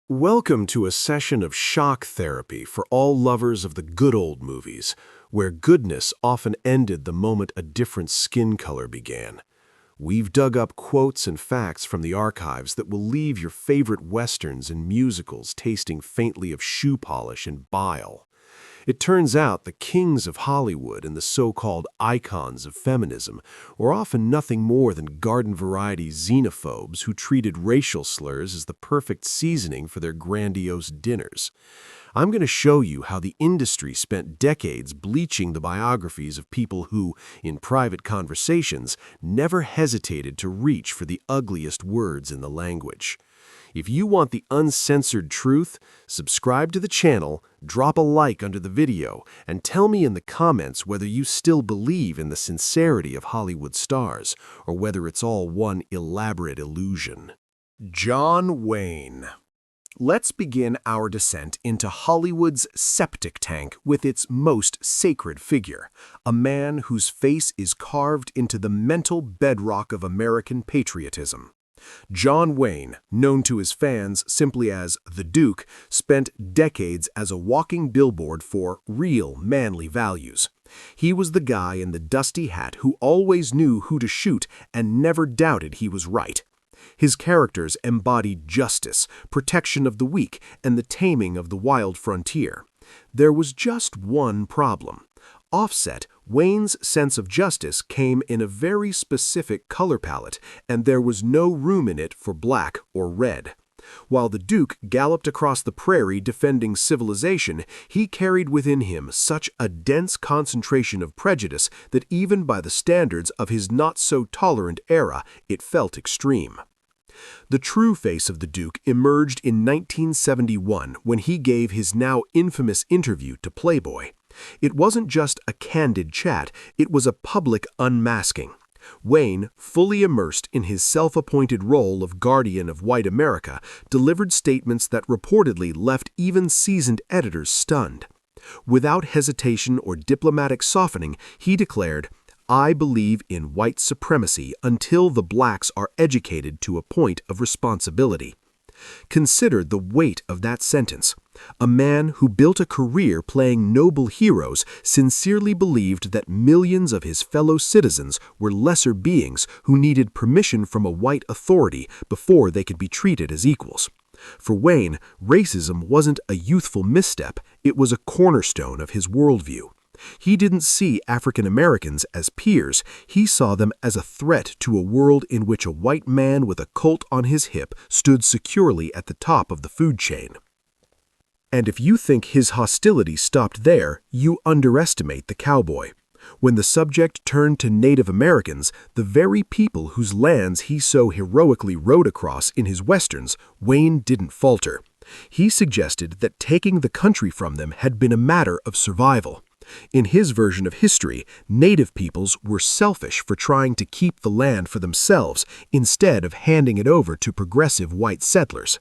Welcome to a session of shock therapy for all lovers of the good old movies, where goodness often ended the moment a different skin color began. We've dug up quotes and facts from the archives that will leave your favorite westerns and musicals tasting faintly of shoe polish and bile. It turns out the kings of Hollywood and the so-called icons of feminism were often nothing more than garden-variety xenophobes who treated racial slurs as the perfect seasoning for their grandiose dinners. I'm going to show you how the industry spent decades bleaching the biographies of people who, in private conversations, never hesitated to reach for the ugliest words in the language. If you want the uncensored truth, subscribe to the channel, drop a like under the video, and tell me in the comments whether you still believe in the sincerity of Hollywood stars, or whether it's all one elaborate illusion. John Wayne. Let's begin our descent into Hollywood's septic tank with its most sacred figure, a man whose face is carved into the mental bedrock of American patriotism. John Wayne, known to his fans simply as the Duke, spent decades as a walking billboard for real manly values. He was the guy in the dusty hat who always knew who to shoot and never doubted he was right. His characters embodied justice, protection of the weak, and the taming of the wild frontier. There was just one problem. Offset, Wayne's sense of justice came in a very specific color palette, and there was no room in it for black or red. While the Duke galloped across the prairie defending civilization, he carried within him such a dense concentration of prejudice that even by the standards of his not-so-tolerant era, it felt extreme. The true face of the Duke emerged in 1971 when he gave his now infamous interview to Playboy. It wasn't just a candid chat, it was a public unmasking. Wayne, fully immersed in his self-appointed role of guardian of white America, delivered statements that reportedly left even seasoned editors stunned. Without hesitation or diplomatic softening, he declared, "I believe in white supremacy until the blacks are educated to a point of responsibility." Consider the weight of that sentence. A man who built a career playing noble heroes sincerely believed that millions of his fellow citizens were lesser beings who needed permission from a white authority before they could be treated as equals. For Wayne, racism wasn't a youthful misstep, it was a cornerstone of his worldview. He didn't see African Americans as peers, he saw them as a threat to a world in which a white man with a Colt on his hip stood securely at the top of the food chain. And if you think his hostility stopped there, you underestimate the cowboy. When the subject turned to Native Americans, the very people whose lands he so heroically rode across in his westerns, Wayne didn't falter. He suggested that taking the country from them had been a matter of survival. In his version of history, Native peoples were selfish for trying to keep the land for themselves instead of handing it over to progressive white settlers.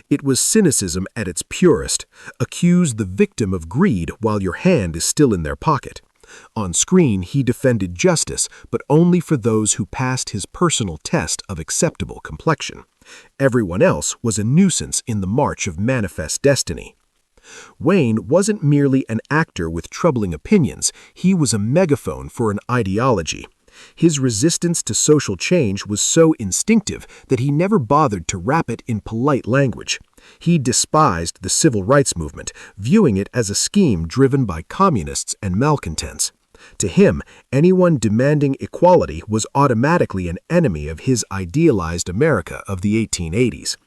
It was cynicism at its purest. Accuse the victim of greed while your hand is still in their pocket. On screen, he defended justice, but only for those who passed his personal test of acceptable complexion. Everyone else was a nuisance in the march of manifest destiny. Wayne wasn't merely an actor with troubling opinions, he was a megaphone for an ideology. His resistance to social change was so instinctive that he never bothered to wrap it in polite language. He despised the civil rights movement, viewing it as a scheme driven by communists and malcontents. To him, anyone demanding equality was automatically an enemy of his idealized America of the 1880s.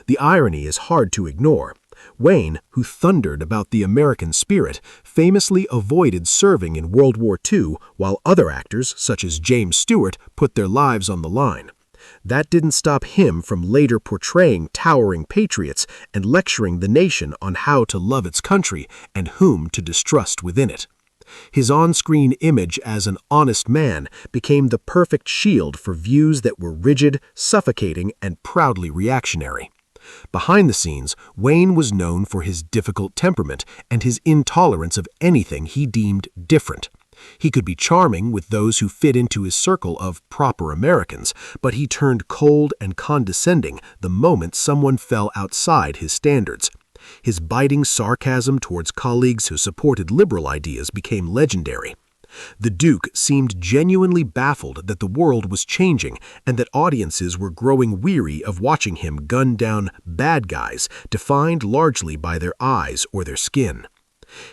The irony is hard to ignore. Wayne, who thundered about the American spirit, famously avoided serving in World War II, while other actors, such as James Stewart, put their lives on the line. That didn't stop him from later portraying towering patriots and lecturing the nation on how to love its country and whom to distrust within it. His on-screen image as an honest man became the perfect shield for views that were rigid, suffocating, and proudly reactionary. Behind the scenes, Wayne was known for his difficult temperament and his intolerance of anything he deemed different. He could be charming with those who fit into his circle of proper Americans, but he turned cold and condescending the moment someone fell outside his standards. His biting sarcasm towards colleagues who supported liberal ideas became legendary. The Duke seemed genuinely baffled that the world was changing and that audiences were growing weary of watching him gun down bad guys defined largely by their eyes or their skin.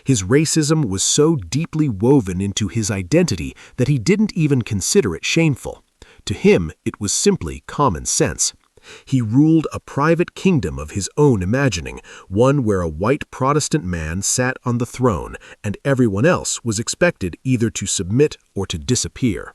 His racism was so deeply woven into his identity that he didn't even consider it shameful. To him, it was simply common sense. He ruled a private kingdom of his own imagining, one where a white Protestant man sat on the throne and everyone else was expected either to submit or to disappear.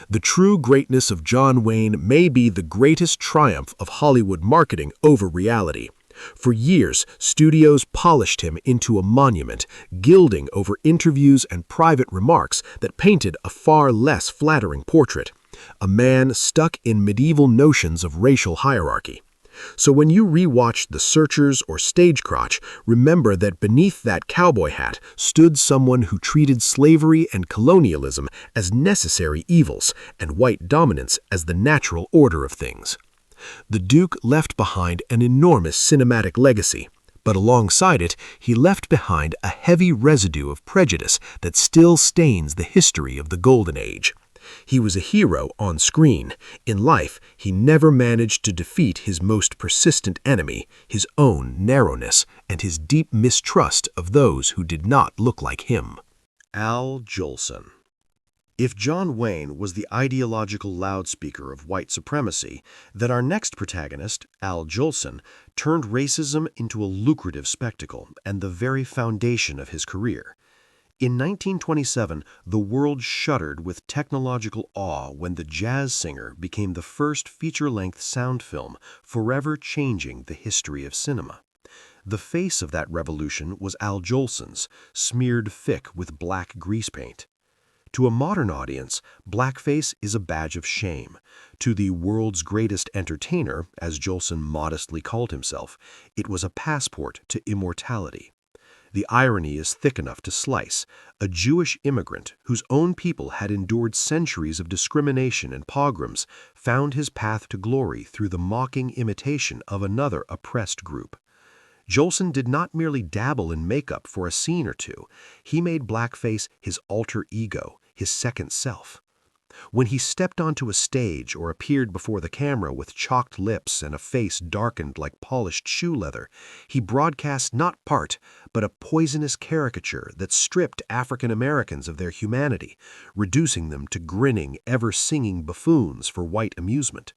The true greatness of John Wayne may be the greatest triumph of Hollywood marketing over reality. For years, studios polished him into a monument, gilding over interviews and private remarks that painted a far less flattering portrait. A man stuck in medieval notions of racial hierarchy. So when you rewatch The Searchers or Stagecrotch, remember that beneath that cowboy hat stood someone who treated slavery and colonialism as necessary evils and white dominance as the natural order of things. The Duke left behind an enormous cinematic legacy, but alongside it, he left behind a heavy residue of prejudice that still stains the history of the Golden Age. He was a hero on screen. In life, he never managed to defeat his most persistent enemy, his own narrowness and his deep mistrust of those who did not look like him. Al Jolson. If John Wayne was the ideological loudspeaker of white supremacy, then our next protagonist, Al Jolson, turned racism into a lucrative spectacle and the very foundation of his career. In 1927, the world shuddered with technological awe when The Jazz Singer became the first feature-length sound film, forever changing the history of cinema. The face of that revolution was Al Jolson's, smeared thick with black grease paint. To a modern audience, blackface is a badge of shame. To the world's greatest entertainer, as Jolson modestly called himself, it was a passport to immortality. The irony is thick enough to slice. A Jewish immigrant, whose own people had endured centuries of discrimination and pogroms, found his path to glory through the mocking imitation of another oppressed group. Jolson did not merely dabble in makeup for a scene or two. He made blackface his alter ego, his second self. When he stepped onto a stage or appeared before the camera with chalked lips and a face darkened like polished shoe leather, he broadcast not part, but a poisonous caricature that stripped African Americans of their humanity, reducing them to grinning, ever-singing buffoons for white amusement.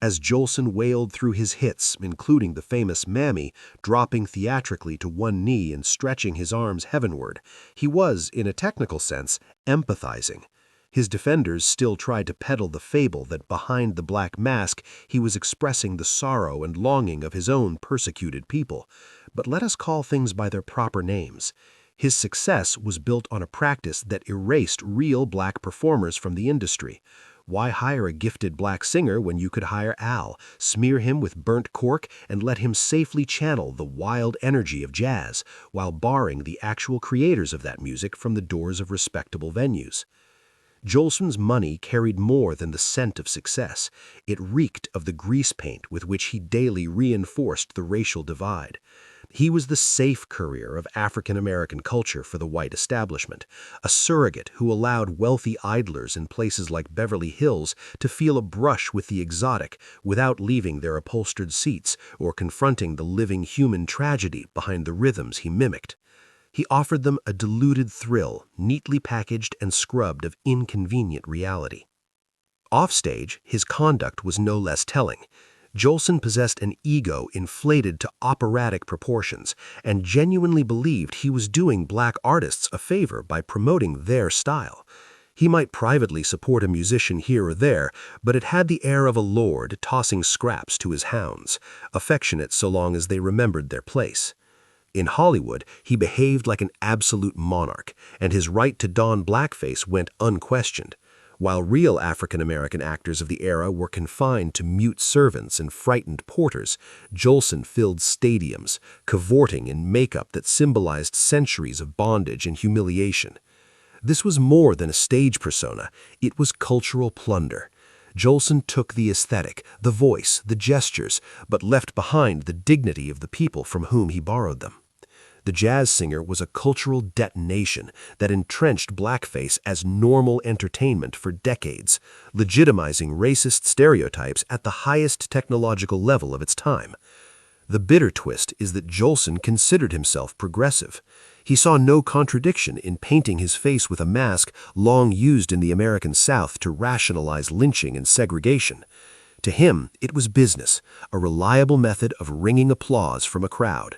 As Jolson wailed through his hits, including the famous Mammy, dropping theatrically to one knee and stretching his arms heavenward, he was, in a technical sense, empathizing. His defenders still tried to peddle the fable that behind the black mask he was expressing the sorrow and longing of his own persecuted people. But let us call things by their proper names. His success was built on a practice that erased real black performers from the industry. Why hire a gifted black singer when you could hire Al, smear him with burnt cork, and let him safely channel the wild energy of jazz, while barring the actual creators of that music from the doors of respectable venues? Jolson's money carried more than the scent of success. It reeked of the grease paint with which he daily reinforced the racial divide. He was the safe courier of African American culture for the white establishment, a surrogate who allowed wealthy idlers in places like Beverly Hills to feel a brush with the exotic without leaving their upholstered seats or confronting the living human tragedy behind the rhythms he mimicked. He offered them a diluted thrill, neatly packaged and scrubbed of inconvenient reality. Offstage, his conduct was no less telling. Jolson possessed an ego inflated to operatic proportions and genuinely believed he was doing black artists a favor by promoting their style. He might privately support a musician here or there, but it had the air of a lord tossing scraps to his hounds, affectionate so long as they remembered their place. In Hollywood, he behaved like an absolute monarch, and his right to don blackface went unquestioned. While real African-American actors of the era were confined to mute servants and frightened porters, Jolson filled stadiums, cavorting in makeup that symbolized centuries of bondage and humiliation. This was more than a stage persona, it was cultural plunder. Jolson took the aesthetic, the voice, the gestures, but left behind the dignity of the people from whom he borrowed them. The jazz singer was a cultural detonation that entrenched blackface as normal entertainment for decades, legitimizing racist stereotypes at the highest technological level of its time. The bitter twist is that Jolson considered himself progressive. He saw no contradiction in painting his face with a mask long used in the American South to rationalize lynching and segregation. To him, it was business, a reliable method of wringing applause from a crowd.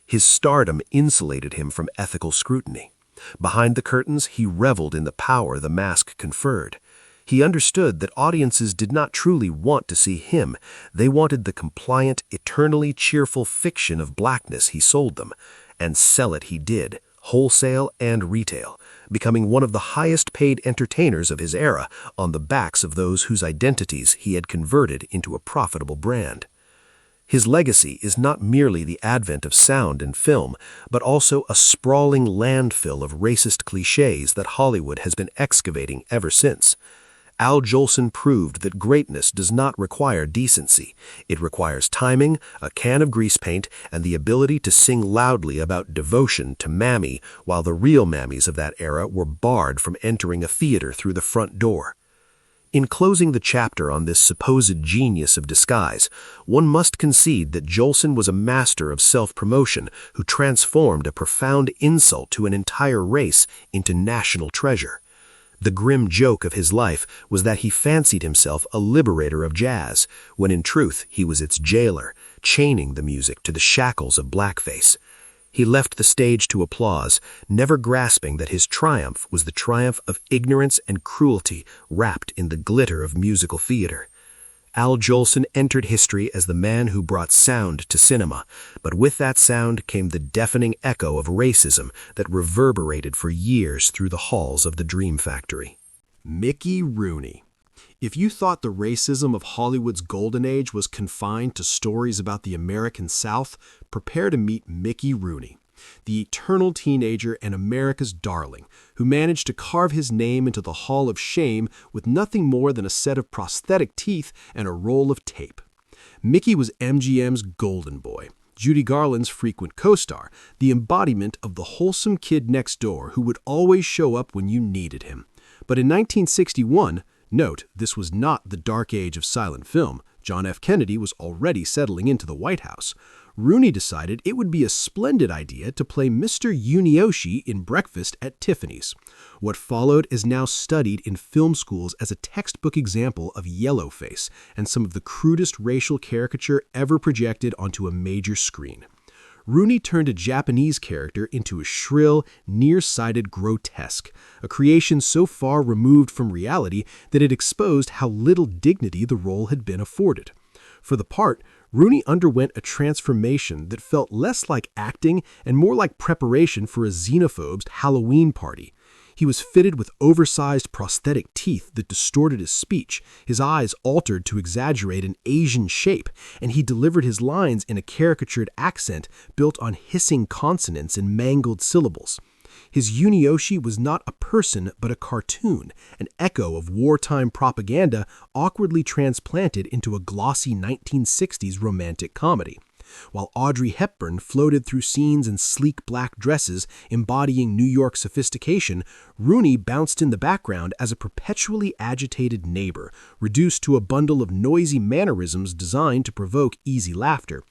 His stardom insulated him from ethical scrutiny. Behind the curtains, he reveled in the power the mask conferred. He understood that audiences did not truly want to see him. They wanted the compliant, eternally cheerful fiction of blackness he sold them. And sell it he did, wholesale and retail, becoming one of the highest-paid entertainers of his era on the backs of those whose identities he had converted into a profitable brand. His legacy is not merely the advent of sound and film, but also a sprawling landfill of racist cliches that Hollywood has been excavating ever since. Al Jolson proved that greatness does not require decency. It requires timing, a can of grease paint, and the ability to sing loudly about devotion to Mammy while the real Mammies of that era were barred from entering a theater through the front door. In closing the chapter on this supposed genius of disguise, one must concede that Jolson was a master of self-promotion who transformed a profound insult to an entire race into national treasure. The grim joke of his life was that he fancied himself a liberator of jazz, when in truth he was its jailer, chaining the music to the shackles of blackface. He left the stage to applause, never grasping that his triumph was the triumph of ignorance and cruelty wrapped in the glitter of musical theater. Al Jolson entered history as the man who brought sound to cinema, but with that sound came the deafening echo of racism that reverberated for years through the halls of the Dream Factory. Mickey Rooney. If you thought the racism of Hollywood's golden age was confined to stories about the American South, prepare to meet Mickey Rooney, the eternal teenager and America's darling, who managed to carve his name into the Hall of Shame with nothing more than a set of prosthetic teeth and a roll of tape. Mickey was MGM's golden boy, Judy Garland's frequent co-star, the embodiment of the wholesome kid next door who would always show up when you needed him. But in 1961, note, this was not the dark age of silent film. John F. Kennedy was already settling into the White House. Rooney decided it would be a splendid idea to play Mr. Yunioshi in Breakfast at Tiffany's. What followed is now studied in film schools as a textbook example of yellowface and some of the crudest racial caricature ever projected onto a major screen. Rooney turned a Japanese character into a shrill, nearsighted grotesque, a creation so far removed from reality that it exposed how little dignity the role had been afforded. For the part, Rooney underwent a transformation that felt less like acting and more like preparation for a xenophobe's Halloween party. He was fitted with oversized prosthetic teeth that distorted his speech, his eyes altered to exaggerate an Asian shape, and he delivered his lines in a caricatured accent built on hissing consonants and mangled syllables. His Yunioshi was not a person but a cartoon, an echo of wartime propaganda awkwardly transplanted into a glossy 1960s romantic comedy. While Audrey Hepburn floated through scenes in sleek black dresses embodying New York sophistication, Rooney bounced in the background as a perpetually agitated neighbor, reduced to a bundle of noisy mannerisms designed to provoke easy laughter.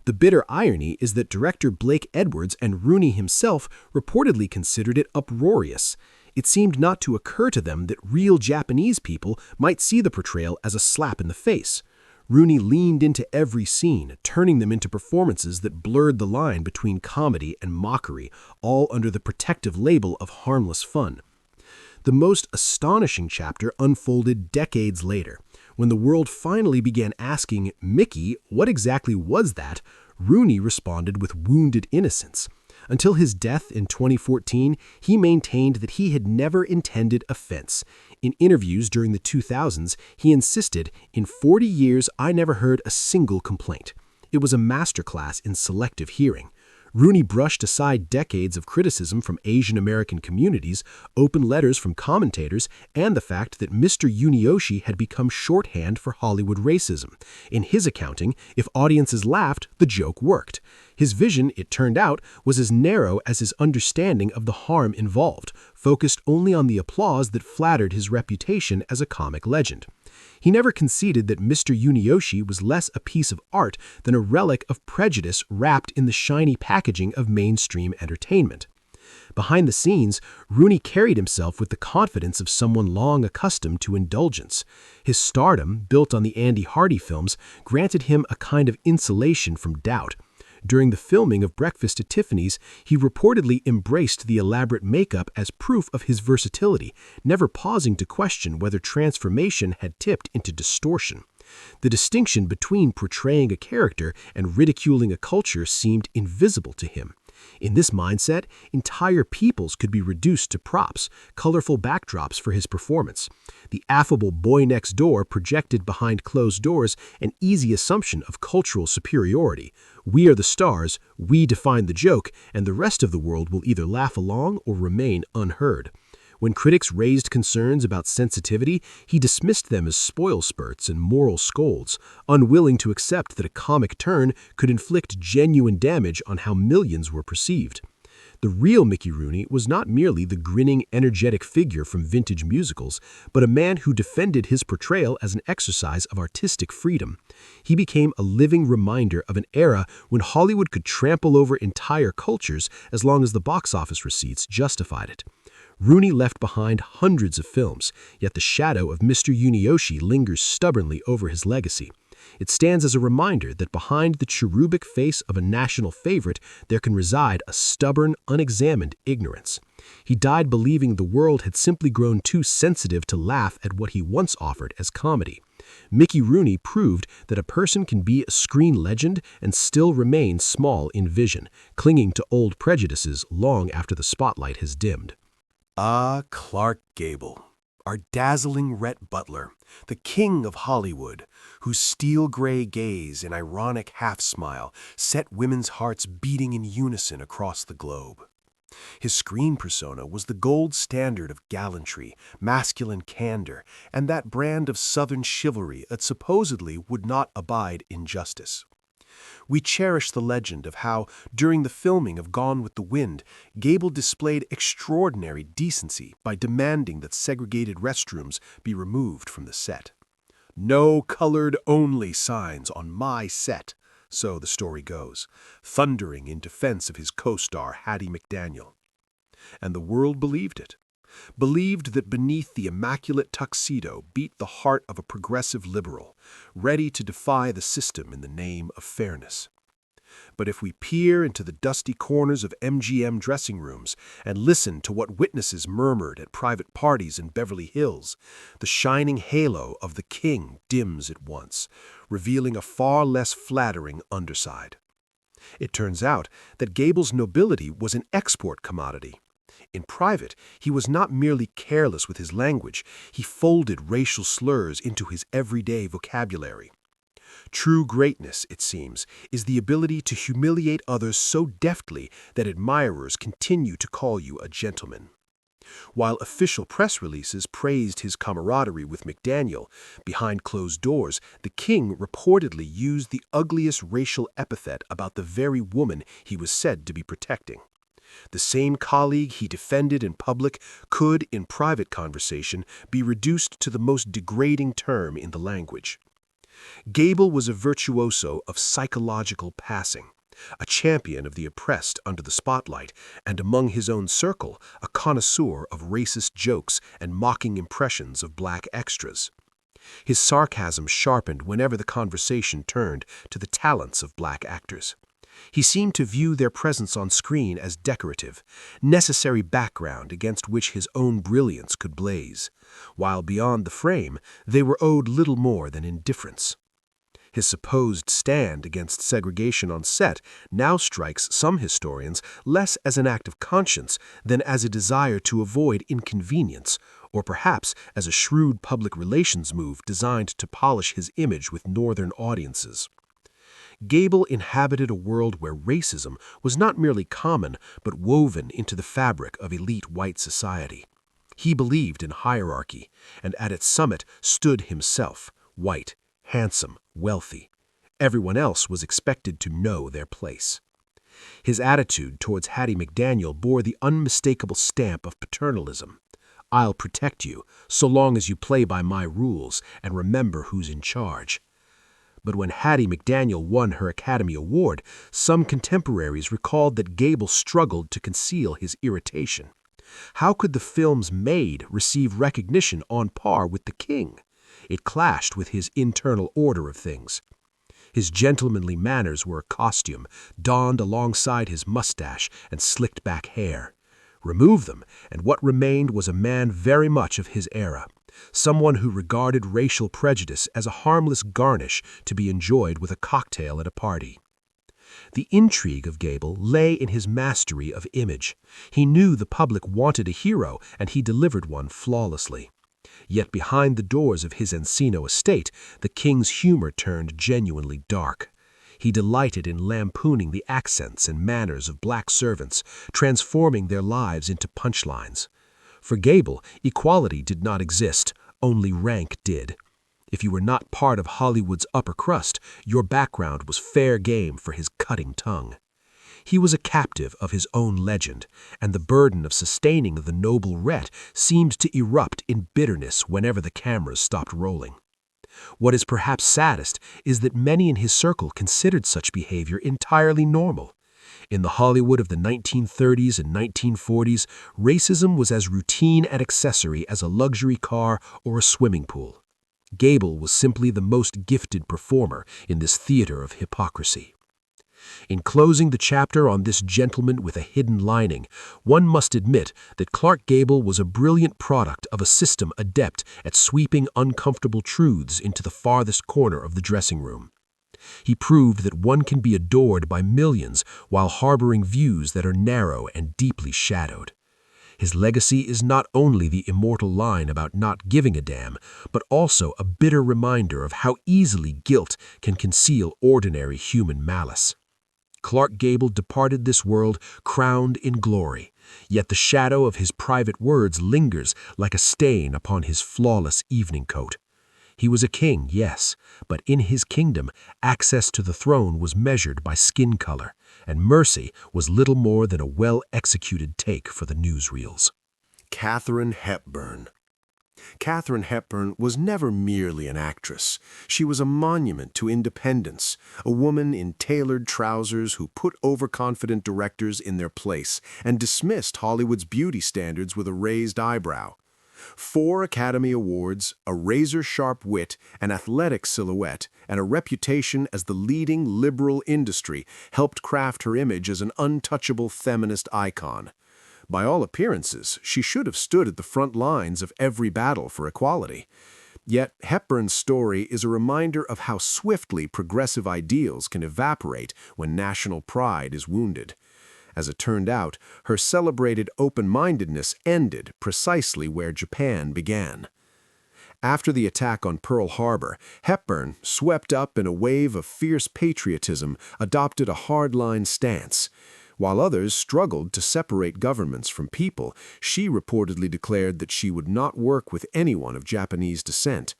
The bitter irony is that director Blake Edwards and Rooney himself reportedly considered it uproarious. It seemed not to occur to them that real Japanese people might see the portrayal as a slap in the face. Rooney leaned into every scene, turning them into performances that blurred the line between comedy and mockery, all under the protective label of harmless fun. The most astonishing chapter unfolded decades later. When the world finally began asking Mickey what exactly was that, Rooney responded with wounded innocence. Until his death in 2014, he maintained that he had never intended offense. In interviews during the 2000s, he insisted, "In 40 years, I never heard a single complaint." It was a masterclass in selective hearing. Rooney brushed aside decades of criticism from Asian American communities, open letters from commentators, and the fact that Mr. Yunioshi had become shorthand for Hollywood racism. In his accounting, if audiences laughed, the joke worked. His vision, it turned out, was as narrow as his understanding of the harm involved, focused only on the applause that flattered his reputation as a comic legend. He never conceded that Mr. Yunioshi was less a piece of art than a relic of prejudice wrapped in the shiny packaging of mainstream entertainment. Behind the scenes, Rooney carried himself with the confidence of someone long accustomed to indulgence. His stardom, built on the Andy Hardy films, granted him a kind of insulation from doubt. During the filming of Breakfast at Tiffany's, he reportedly embraced the elaborate makeup as proof of his versatility, never pausing to question whether transformation had tipped into distortion. The distinction between portraying a character and ridiculing a culture seemed invisible to him. In this mindset, entire peoples could be reduced to props, colorful backdrops for his performance. The affable boy next door projected behind closed doors an easy assumption of cultural superiority. We are the stars, we define the joke, and the rest of the world will either laugh along or remain unheard. When critics raised concerns about sensitivity, he dismissed them as spoil spurts and moral scolds, unwilling to accept that a comic turn could inflict genuine damage on how millions were perceived. The real Mickey Rooney was not merely the grinning, energetic figure from vintage musicals, but a man who defended his portrayal as an exercise of artistic freedom. He became a living reminder of an era when Hollywood could trample over entire cultures as long as the box office receipts justified it. Rooney left behind hundreds of films, yet the shadow of Mr. Yunioshi lingers stubbornly over his legacy. It stands as a reminder that behind the cherubic face of a national favorite there can reside a stubborn, unexamined ignorance. He died believing the world had simply grown too sensitive to laugh at what he once offered as comedy. Mickey Rooney proved that a person can be a screen legend and still remain small in vision, clinging to old prejudices long after the spotlight has dimmed. Clark Gable, our dazzling Rhett Butler, the king of Hollywood, whose steel-gray gaze and ironic half-smile set women's hearts beating in unison across the globe. His screen persona was the gold standard of gallantry, masculine candor, and that brand of Southern chivalry that supposedly would not abide injustice. We cherish the legend of how, during the filming of Gone with the Wind, Gable displayed extraordinary decency by demanding that segregated restrooms be removed from the set. "No colored-only signs on my set," so the story goes, thundering in defense of his co-star Hattie McDaniel. And the world believed it. Believed that beneath the immaculate tuxedo beat the heart of a progressive liberal, ready to defy the system in the name of fairness. But if we peer into the dusty corners of MGM dressing rooms and listen to what witnesses murmured at private parties in Beverly Hills, the shining halo of the king dims at once, revealing a far less flattering underside. It turns out that Gable's nobility was an export commodity. In private, he was not merely careless with his language, he folded racial slurs into his everyday vocabulary. True greatness, it seems, is the ability to humiliate others so deftly that admirers continue to call you a gentleman. While official press releases praised his camaraderie with McDaniel, behind closed doors, the king reportedly used the ugliest racial epithet about the very woman he was said to be protecting. The same colleague he defended in public could, in private conversation, be reduced to the most degrading term in the language. Gable was a virtuoso of psychological passing, a champion of the oppressed under the spotlight, and among his own circle, a connoisseur of racist jokes and mocking impressions of black extras. His sarcasm sharpened whenever the conversation turned to the talents of black actors. He seemed to view their presence on screen as decorative, necessary background against which his own brilliance could blaze, while beyond the frame they were owed little more than indifference. His supposed stand against segregation on set now strikes some historians less as an act of conscience than as a desire to avoid inconvenience, or perhaps as a shrewd public relations move designed to polish his image with northern audiences. Gable inhabited a world where racism was not merely common but woven into the fabric of elite white society. He believed in hierarchy, and at its summit stood himself, white, handsome, wealthy. Everyone else was expected to know their place. His attitude towards Hattie McDaniel bore the unmistakable stamp of paternalism. I'll protect you, so long as you play by my rules and remember who's in charge. But when Hattie McDaniel won her Academy Award, some contemporaries recalled that Gable struggled to conceal his irritation. How could the film's maid receive recognition on par with the king? It clashed with his internal order of things. His gentlemanly manners were a costume, donned alongside his mustache and slicked-back hair. Remove them, and what remained was a man very much of his era, someone who regarded racial prejudice as a harmless garnish to be enjoyed with a cocktail at a party. The intrigue of Gable lay in his mastery of image. He knew the public wanted a hero, and he delivered one flawlessly. Yet behind the doors of his Encino estate, the king's humor turned genuinely dark. He delighted in lampooning the accents and manners of black servants, transforming their lives into punchlines. For Gable, equality did not exist, only rank did. If you were not part of Hollywood's upper crust, your background was fair game for his cutting tongue. He was a captive of his own legend, and the burden of sustaining the noble ret seemed to erupt in bitterness whenever the cameras stopped rolling. What is perhaps saddest is that many in his circle considered such behavior entirely normal. In the Hollywood of the 1930s and 1940s, racism was as routine and accessory as a luxury car or a swimming pool. Gable was simply the most gifted performer in this theater of hypocrisy. In closing the chapter on this gentleman with a hidden lining, one must admit that Clark Gable was a brilliant product of a system adept at sweeping uncomfortable truths into the farthest corner of the dressing room. He proved that one can be adored by millions while harboring views that are narrow and deeply shadowed. His legacy is not only the immortal line about not giving a damn, but also a bitter reminder of how easily guilt can conceal ordinary human malice. Clark Gable departed this world crowned in glory, yet the shadow of his private words lingers like a stain upon his flawless evening coat. He was a king, yes, but in his kingdom, access to the throne was measured by skin color, and mercy was little more than a well-executed take for the newsreels. Katharine Hepburn. Katharine Hepburn was never merely an actress. She was a monument to independence, a woman in tailored trousers who put overconfident directors in their place and dismissed Hollywood's beauty standards with a raised eyebrow. 4 Academy Awards, a razor-sharp wit, an athletic silhouette, and a reputation as the leading liberal industry helped craft her image as an untouchable feminist icon. By all appearances, she should have stood at the front lines of every battle for equality. Yet Hepburn's story is a reminder of how swiftly progressive ideals can evaporate when national pride is wounded. As it turned out, her celebrated open-mindedness ended precisely where Japan began. After the attack on Pearl Harbor, Hepburn, swept up in a wave of fierce patriotism, adopted a hardline stance. While others struggled to separate governments from people, she reportedly declared that she would not work with anyone of Japanese descent.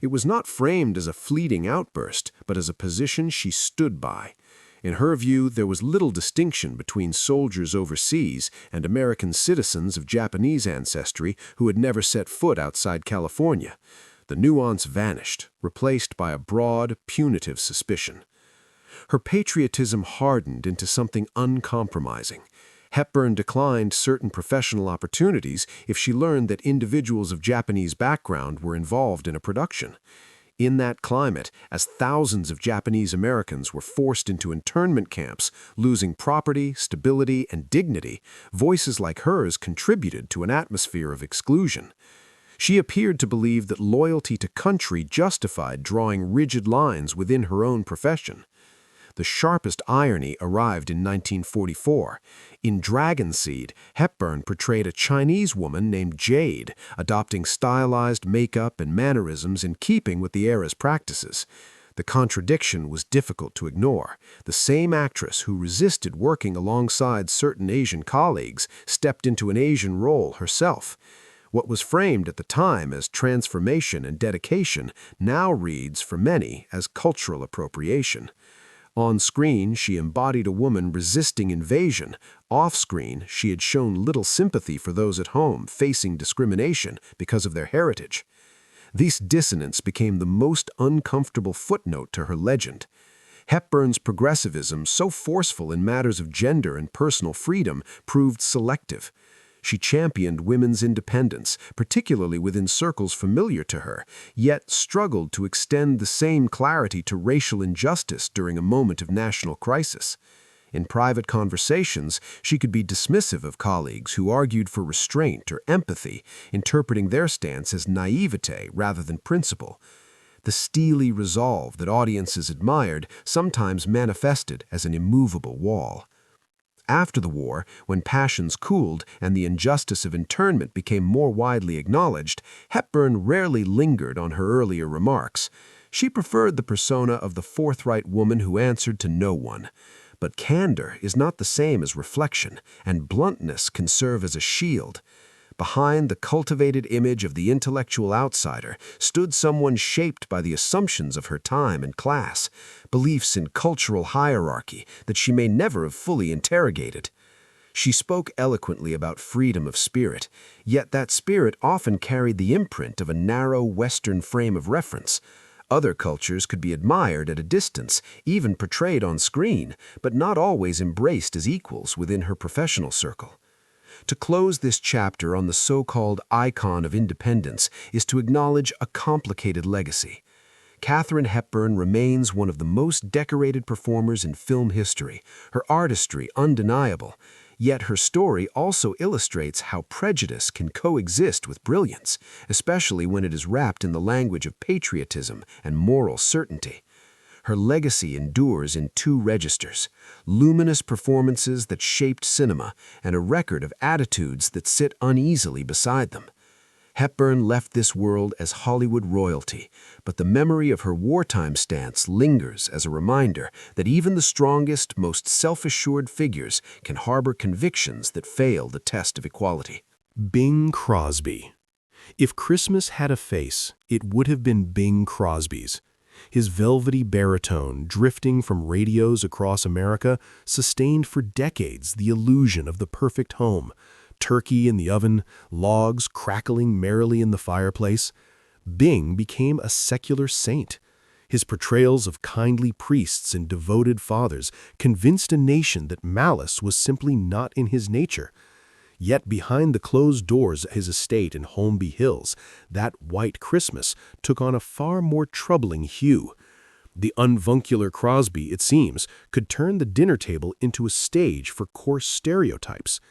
It was not framed as a fleeting outburst, but as a position she stood by. In her view, there was little distinction between soldiers overseas and American citizens of Japanese ancestry who had never set foot outside California. The nuance vanished, replaced by a broad, punitive suspicion. Her patriotism hardened into something uncompromising. Hepburn declined certain professional opportunities if she learned that individuals of Japanese background were involved in a production. In that climate, as thousands of Japanese Americans were forced into internment camps, losing property, stability, and dignity, voices like hers contributed to an atmosphere of exclusion. She appeared to believe that loyalty to country justified drawing rigid lines within her own profession. The sharpest irony arrived in 1944. In Dragon Seed, Hepburn portrayed a Chinese woman named Jade, adopting stylized makeup and mannerisms in keeping with the era's practices. The contradiction was difficult to ignore. The same actress who resisted working alongside certain Asian colleagues stepped into an Asian role herself. What was framed at the time as transformation and dedication now reads, for many, as cultural appropriation. On screen, she embodied a woman resisting invasion. Off-screen, she had shown little sympathy for those at home facing discrimination because of their heritage. This dissonance became the most uncomfortable footnote to her legend. Hepburn's progressivism, so forceful in matters of gender and personal freedom, proved selective. She championed women's independence, particularly within circles familiar to her, yet struggled to extend the same clarity to racial injustice during a moment of national crisis. In private conversations, she could be dismissive of colleagues who argued for restraint or empathy, interpreting their stance as naivete rather than principle. The steely resolve that audiences admired sometimes manifested as an immovable wall. After the war, when passions cooled and the injustice of internment became more widely acknowledged, Hepburn rarely lingered on her earlier remarks. She preferred the persona of the forthright woman who answered to no one. But candor is not the same as reflection, and bluntness can serve as a shield. Behind the cultivated image of the intellectual outsider stood someone shaped by the assumptions of her time and class, beliefs in cultural hierarchy that she may never have fully interrogated. She spoke eloquently about freedom of spirit, yet that spirit often carried the imprint of a narrow Western frame of reference. Other cultures could be admired at a distance, even portrayed on screen, but not always embraced as equals within her professional circle. To close this chapter on the so-called icon of independence is to acknowledge a complicated legacy. Katharine Hepburn remains one of the most decorated performers in film history, her artistry undeniable, yet her story also illustrates how prejudice can coexist with brilliance, especially when it is wrapped in the language of patriotism and moral certainty. Her legacy endures in two registers: luminous performances that shaped cinema and a record of attitudes that sit uneasily beside them. Hepburn left this world as Hollywood royalty, but the memory of her wartime stance lingers as a reminder that even the strongest, most self-assured figures can harbor convictions that fail the test of equality. Bing Crosby. If Christmas had a face, it would have been Bing Crosby's. His velvety baritone, drifting from radios across America, sustained for decades the illusion of the perfect home. Turkey in the oven, logs crackling merrily in the fireplace. Bing became a secular saint. His portrayals of kindly priests and devoted fathers convinced a nation that malice was simply not in his nature. Yet behind the closed doors of his estate in Holmby Hills, that white Christmas took on a far more troubling hue. The unvuncular Crosby, it seems, could turn the dinner table into a stage for coarse stereotypes.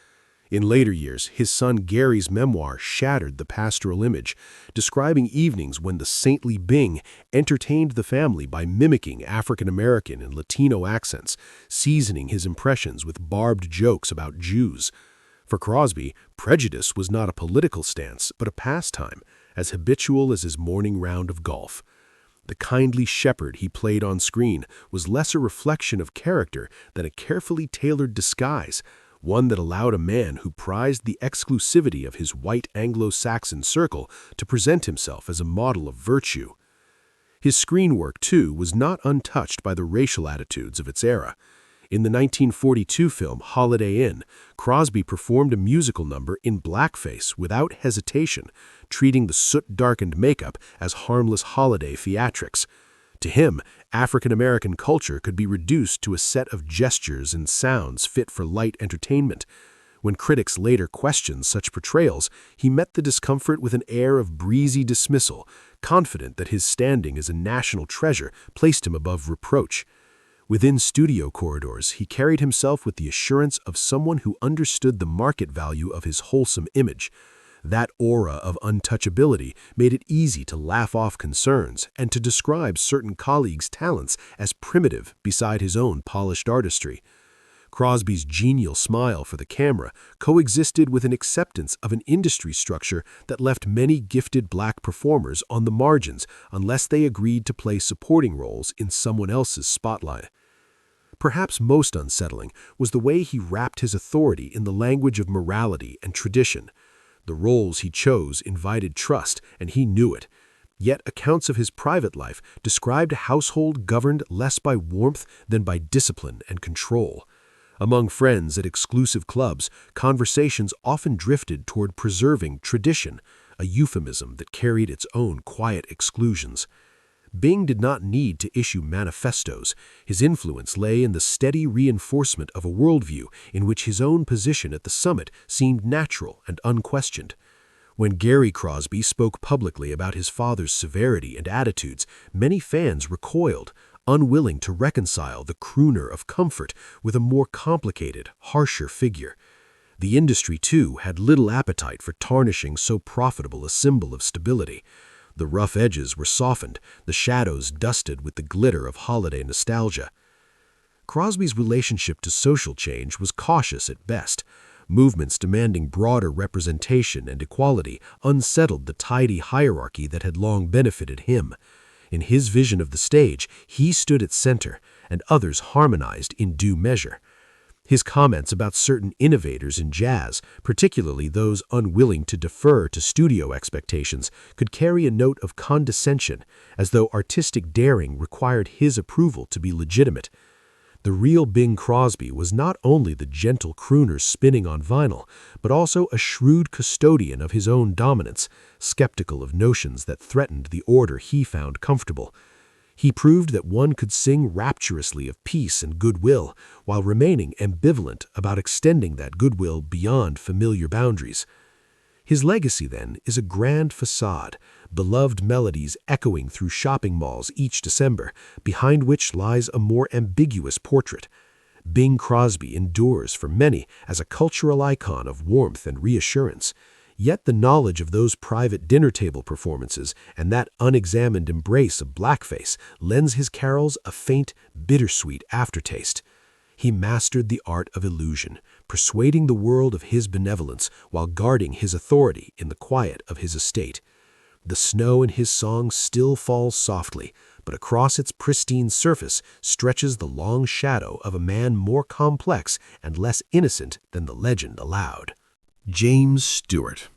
In later years, his son Gary's memoir shattered the pastoral image, describing evenings when the saintly Bing entertained the family by mimicking African American and Latino accents, seasoning his impressions with barbed jokes about Jews. For Crosby, prejudice was not a political stance, but a pastime, as habitual as his morning round of golf. The kindly shepherd he played on screen was less a reflection of character than a carefully tailored disguise, one that allowed a man who prized the exclusivity of his white Anglo-Saxon circle to present himself as a model of virtue. His screen work, too, was not untouched by the racial attitudes of its era. In the 1942 film Holiday Inn, Crosby performed a musical number in blackface without hesitation, treating the soot-darkened makeup as harmless holiday theatrics. To him, African-American culture could be reduced to a set of gestures and sounds fit for light entertainment. When critics later questioned such portrayals, he met the discomfort with an air of breezy dismissal, confident that his standing as a national treasure placed him above reproach. Within studio corridors, he carried himself with the assurance of someone who understood the market value of his wholesome image. That aura of untouchability made it easy to laugh off concerns and to describe certain colleagues' talents as primitive beside his own polished artistry. Crosby's genial smile for the camera coexisted with an acceptance of an industry structure that left many gifted black performers on the margins unless they agreed to play supporting roles in someone else's spotlight. Perhaps most unsettling was the way he wrapped his authority in the language of morality and tradition. The roles he chose invited trust, and he knew it. Yet accounts of his private life described a household governed less by warmth than by discipline and control. Among friends at exclusive clubs, conversations often drifted toward preserving tradition, a euphemism that carried its own quiet exclusions. Bing did not need to issue manifestos. His influence lay in the steady reinforcement of a worldview in which his own position at the summit seemed natural and unquestioned. When Gary Crosby spoke publicly about his father's severity and attitudes, many fans recoiled, unwilling to reconcile the crooner of comfort with a more complicated, harsher figure. The industry, too, had little appetite for tarnishing so profitable a symbol of stability. The rough edges were softened, the shadows dusted with the glitter of holiday nostalgia. Crosby's relationship to social change was cautious at best. Movements demanding broader representation and equality unsettled the tidy hierarchy that had long benefited him. In his vision of the stage, he stood at center, and others harmonized in due measure. His comments about certain innovators in jazz, particularly those unwilling to defer to studio expectations, could carry a note of condescension, as though artistic daring required his approval to be legitimate. The real Bing Crosby was not only the gentle crooner spinning on vinyl, but also a shrewd custodian of his own dominance, skeptical of notions that threatened the order he found comfortable. He proved that one could sing rapturously of peace and goodwill, while remaining ambivalent about extending that goodwill beyond familiar boundaries. His legacy, then, is a grand facade, beloved melodies echoing through shopping malls each December, behind which lies a more ambiguous portrait. Bing Crosby endures for many as a cultural icon of warmth and reassurance. Yet the knowledge of those private dinner table performances and that unexamined embrace of blackface lends his carols a faint, bittersweet aftertaste. He mastered the art of illusion, persuading the world of his benevolence while guarding his authority in the quiet of his estate. The snow in his song still falls softly, but across its pristine surface stretches the long shadow of a man more complex and less innocent than the legend allowed. James Stewart.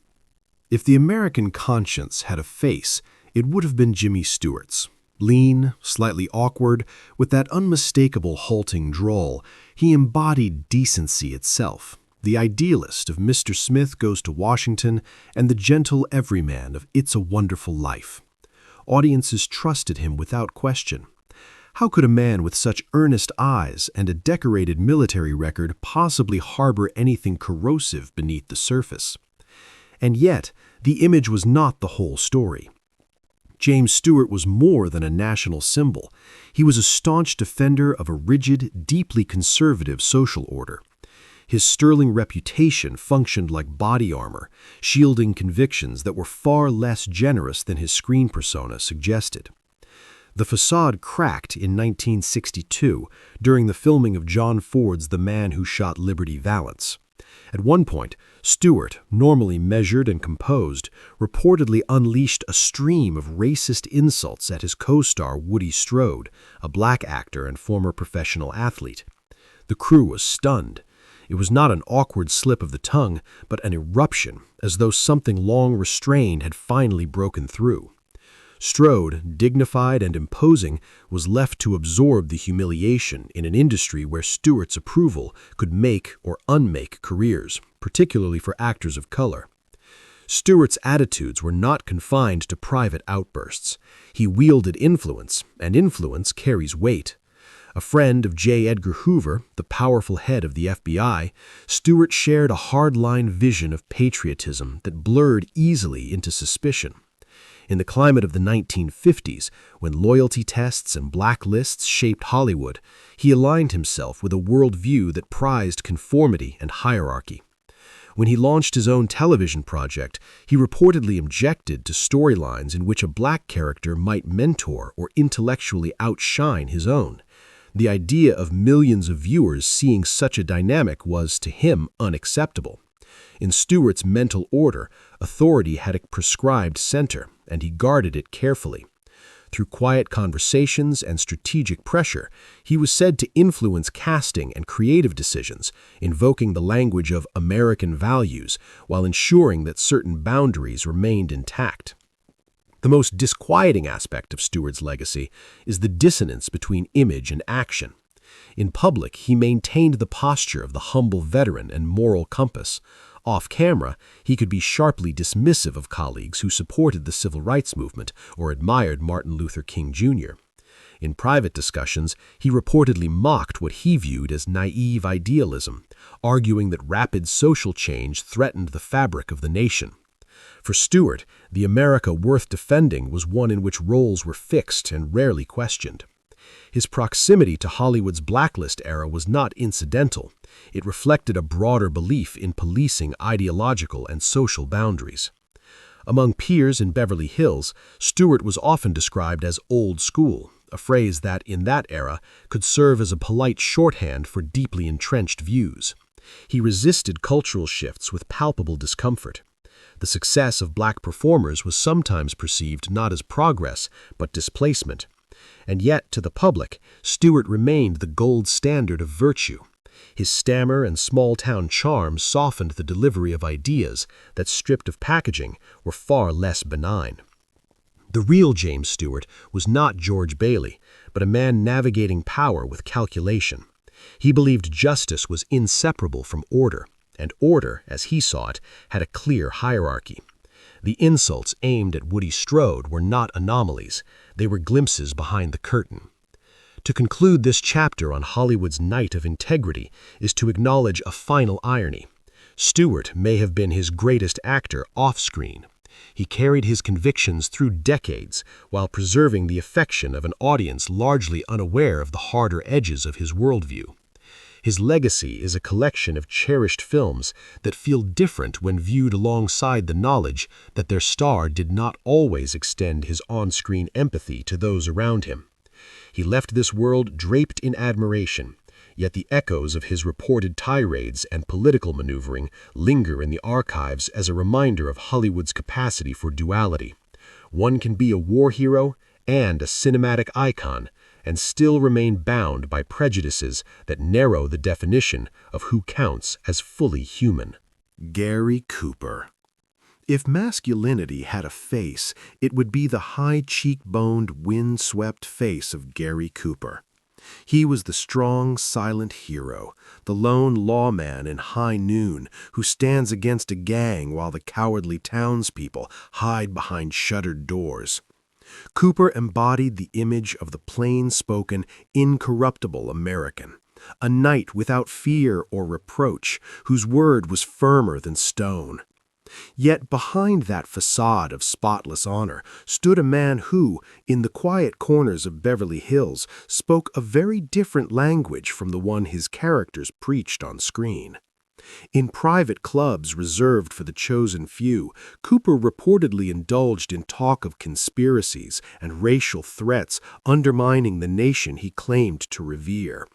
If the American conscience had a face, it would have been Jimmy Stewart's. Lean, slightly awkward, with that unmistakable halting drawl, he embodied decency itself, the idealist of Mr. Smith Goes to Washington and the gentle everyman of It's a Wonderful Life. Audiences trusted him without question. How could a man with such earnest eyes and a decorated military record possibly harbor anything corrosive beneath the surface? And yet, the image was not the whole story. James Stewart was more than a national symbol. He was a staunch defender of a rigid, deeply conservative social order. His sterling reputation functioned like body armor, shielding convictions that were far less generous than his screen persona suggested. The facade cracked in 1962 during the filming of John Ford's The Man Who Shot Liberty Valance. At one point, Stewart, normally measured and composed, reportedly unleashed a stream of racist insults at his co-star Woody Strode, a black actor and former professional athlete. The crew was stunned. It was not an awkward slip of the tongue, but an eruption, as though something long restrained had finally broken through. Strode, dignified and imposing, was left to absorb the humiliation in an industry where Stewart's approval could make or unmake careers, particularly for actors of color. Stewart's attitudes were not confined to private outbursts. He wielded influence, and influence carries weight. A friend of J. Edgar Hoover, the powerful head of the FBI, Stewart shared a hardline vision of patriotism that blurred easily into suspicion. In the climate of the 1950s, when loyalty tests and blacklists shaped Hollywood, he aligned himself with a worldview that prized conformity and hierarchy. When he launched his own television project, he reportedly objected to storylines in which a black character might mentor or intellectually outshine his own. The idea of millions of viewers seeing such a dynamic was, to him, unacceptable. In Stewart's mental order, authority had a prescribed center, and he guarded it carefully. Through quiet conversations and strategic pressure, he was said to influence casting and creative decisions, invoking the language of American values while ensuring that certain boundaries remained intact. The most disquieting aspect of Stewart's legacy is the dissonance between image and action. In public, he maintained the posture of the humble veteran and moral compass. Off camera, he could be sharply dismissive of colleagues who supported the civil rights movement or admired Martin Luther King Jr. In private discussions, he reportedly mocked what he viewed as naive idealism, arguing that rapid social change threatened the fabric of the nation. For Stewart, the America worth defending was one in which roles were fixed and rarely questioned. His proximity to Hollywood's blacklist era was not incidental. It reflected a broader belief in policing ideological and social boundaries. Among peers in Beverly Hills, Stewart was often described as old school, a phrase that, in that era, could serve as a polite shorthand for deeply entrenched views. He resisted cultural shifts with palpable discomfort. The success of black performers was sometimes perceived not as progress, but displacement. And yet, to the public, Stewart remained the gold standard of virtue. His stammer and small-town charm softened the delivery of ideas that, stripped of packaging, were far less benign. The real James Stewart was not George Bailey, but a man navigating power with calculation. He believed justice was inseparable from order, and order, as he saw it, had a clear hierarchy. The insults aimed at Woody Strode were not anomalies. They were glimpses behind the curtain. To conclude this chapter on Hollywood's night of integrity is to acknowledge a final irony. Stewart may have been his greatest actor off-screen. He carried his convictions through decades while preserving the affection of an audience largely unaware of the harder edges of his worldview. His legacy is a collection of cherished films that feel different when viewed alongside the knowledge that their star did not always extend his on-screen empathy to those around him. He left this world draped in admiration, yet the echoes of his reported tirades and political maneuvering linger in the archives as a reminder of Hollywood's capacity for duality. One can be a war hero and a cinematic icon, and still remain bound by prejudices that narrow the definition of who counts as fully human. Gary Cooper. If masculinity had a face, it would be the high-cheekboned, wind-swept face of Gary Cooper. He was the strong, silent hero, the lone lawman in High Noon who stands against a gang while the cowardly townspeople hide behind shuttered doors. Cooper embodied the image of the plain-spoken, incorruptible American, a knight without fear or reproach, whose word was firmer than stone. Yet behind that facade of spotless honor stood a man who, in the quiet corners of Beverly Hills, spoke a very different language from the one his characters preached on screen. In private clubs reserved for the chosen few, Cooper reportedly indulged in talk of conspiracies and racial threats undermining the nation he claimed to revere.